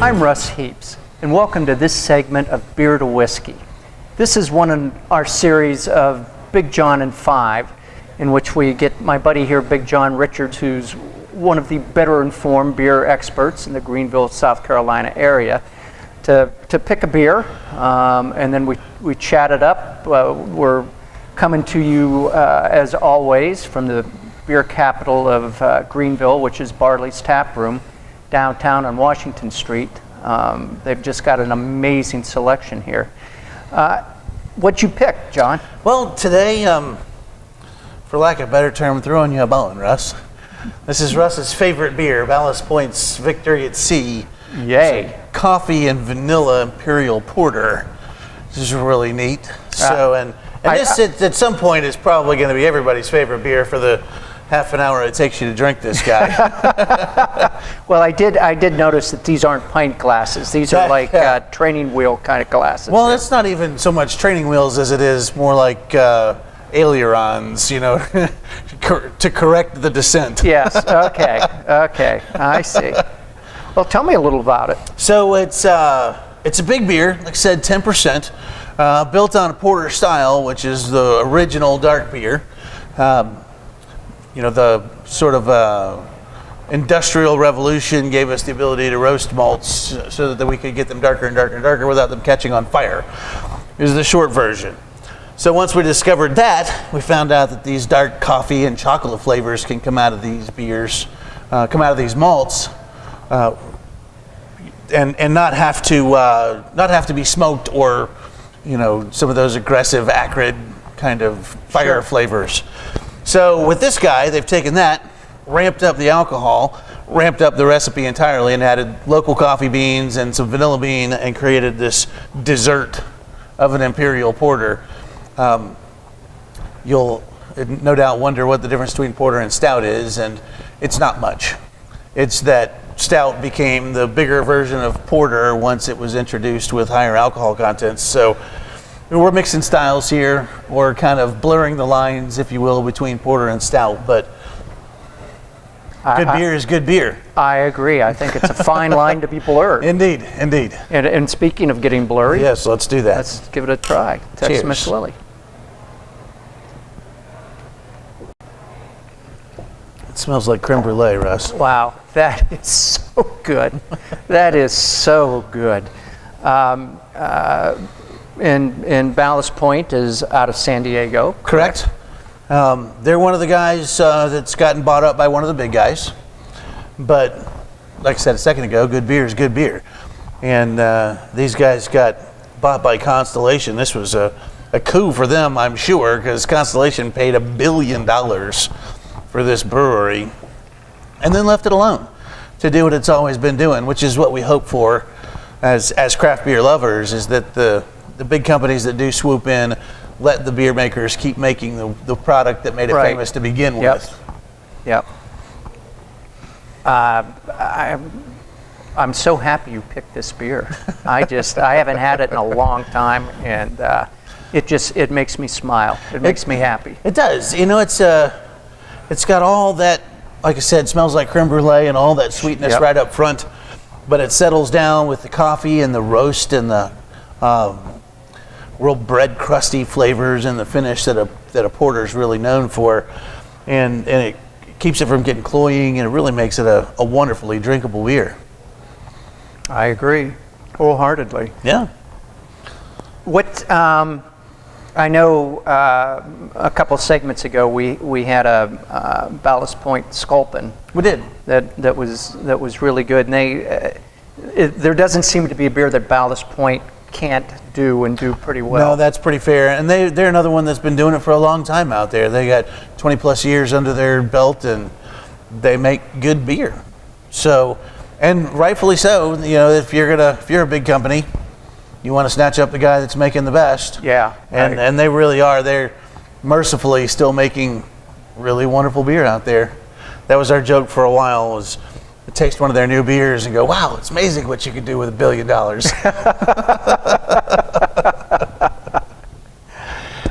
I'm Russ Heaps, and welcome to this segment of Beer to Whiskey. This is one in our series of Big Jon and 5, in which we get my buddy here, Big Jon Richards, who's one of the better informed beer experts in the Greenville, South Carolina area, to pick a beer, and then we chat it up. We're coming to you, as always, from the beer capital of Greenville, which is Barley's Tap Room, downtown on Washington Street. They've just got an amazing selection here. What'd you pick, Jon? Well, today, for lack of a better term, I'm throwing you a bone, Russ. This is Russ's favorite beer, Ballast Point's Victory at Sea. Yay. Coffee and vanilla Imperial Porter. This is really neat. So, and this at some point is probably going to be everybody's favorite beer for the half an hour it takes you to drink this guy. Well, I did notice that these aren't pint glasses. These are like training wheel kind of glasses. Well, it's not even so much training wheels as it is more like ailerons, you know, to correct the descent. Yes, okay, I see. Well, tell me a little about it. So it's a big beer, like I said, 10%, built on a porter style, which is the original dark beer. You know, the sort of industrial revolution gave us the ability to roast malts so that we could get them darker and darker and darker without them catching on fire. Is the short version. So once we discovered that, we found out that these dark coffee and chocolate flavors can come out of these beers, come out of these malts, and not have to be smoked or, you know, some of those aggressive, acrid kind of fire flavors. So with this guy, they've taken that, ramped up the alcohol, ramped up the recipe entirely, and added local coffee beans and some vanilla bean, and created this dessert of an Imperial Porter. You'll no doubt wonder what the difference between porter and stout is, and it's not much. It's that stout became the bigger version of porter once it was introduced with higher alcohol contents. So we're mixing styles here, or kind of blurring the lines, if you will, between porter and stout, but good beer is good beer. I agree. I think it's a fine line to be blurred. Indeed, indeed. And speaking of getting blurry, yes, let's do that. Let's give it a try. Tex Miss Lily. It smells like creme brulee, Russ. Wow, that is so good. That is so good. And Ballast Point is out of San Diego. Correct. They're one of the guys that's gotten bought up by one of the big guys. But like I said a second ago, good beer is good beer. And these guys got bought by Constellation. This was a coup for them, I'm sure, because Constellation paid $1 billion for this brewery and then left it alone to do what it's always been doing, which is what we hope for as craft beer lovers, is that the big companies that do swoop in let the beer makers keep making the product that made it famous to begin with. Yep. I'm so happy you picked this beer. I haven't had it in a long time, and it makes me smile. It makes me happy. It does. You know, it's got all that, like I said, smells like creme brulee and all that sweetness right up front, but it settles down with the coffee and the roast and the real bread crusty flavors and the finish that a porter is really known for, and it keeps it from getting cloying, and it really makes it a wonderfully drinkable beer. I agree wholeheartedly. Yeah. What I know a couple segments ago we had a Ballast Point Sculpin. We did. That was really good, and there doesn't seem to be a beer that Ballast Point can't do and do pretty well. No, that's pretty fair. And they're another one that's been doing it for a long time out there. They got 20 plus years under their belt, and they make good beer. So, and rightfully so. You know, if you're a big company, you want to snatch up the guy that's making the best. Yeah. And they really are. They're mercifully still making really wonderful beer out there. That was our joke for a while, was taste one of their new beers and go, wow, it's amazing what you can do with $1 billion.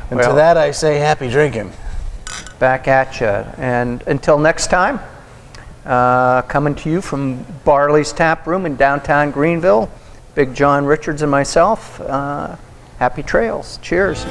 And to that I say happy drinking. Back at you. And until next time, coming to you from Barley's Tap Room in downtown Greenville. Big Jon Richards and myself. Happy trails. Cheers.